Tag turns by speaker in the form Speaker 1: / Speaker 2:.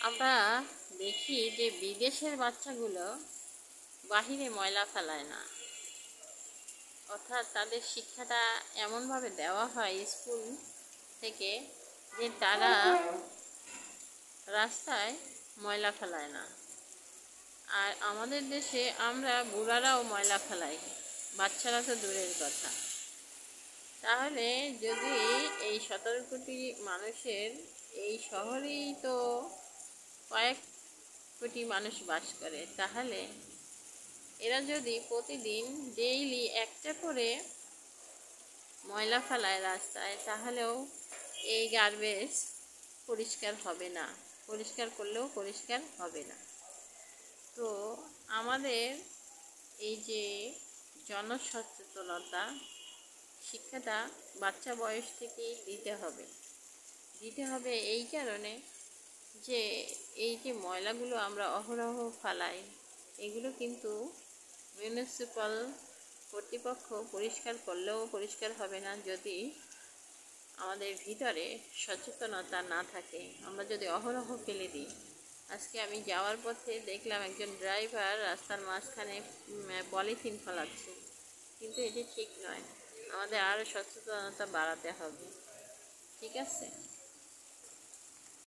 Speaker 1: আমরা দেখি যে বিদেশের বাচ্চাগুলো বাহিরে ময়লা ফেলায় না, অর্থাৎ তাদের শিক্ষাটা এমনভাবে দেওয়া হয় স্কুল থেকে যে তারা রাস্তায় ময়লা ফেলায় না। আর আমাদের দেশে আমরা বুড়ারাও ময়লা ফেলাই, বাচ্চারা তো দূরের কথা। তাহলে যদি এই 17 কোটি মানুষের এই শহরেই তো কয়েক কোটি মানুষ বাস করে, তাহলে এরা যদি প্রতিদিন ডেইলি একটা করে ময়লা ফেলায় রাস্তায়, তাহলেও এই গার্বেজ পরিষ্কার হবে না, পরিষ্কার করলেও পরিষ্কার হবে না। তো আমাদের এই যে জনসচেতনতা শিক্ষাটা বাচ্চা বয়স থেকেই দিতে হবে এই কারণে যে এই যে ময়লাগুলো আমরা অহরহ ফালাই, এগুলো কিন্তু মিউনিসিপ্যাল কর্তৃপক্ষ পরিষ্কার করলেও পরিষ্কার হবে না যদি আমাদের ভিতরে সচেতনতা না থাকে। আমরা যদি অহরহ ফেলে দিই। আজকে আমি যাওয়ার পথে দেখলাম একজন ড্রাইভার রাস্তার মাঝখানে পলিথিন ফেলাচ্ছে, কিন্তু এটি ঠিক নয়। আমাদের আরও সচেতনতা বাড়াতে হবে। ঠিক আছে।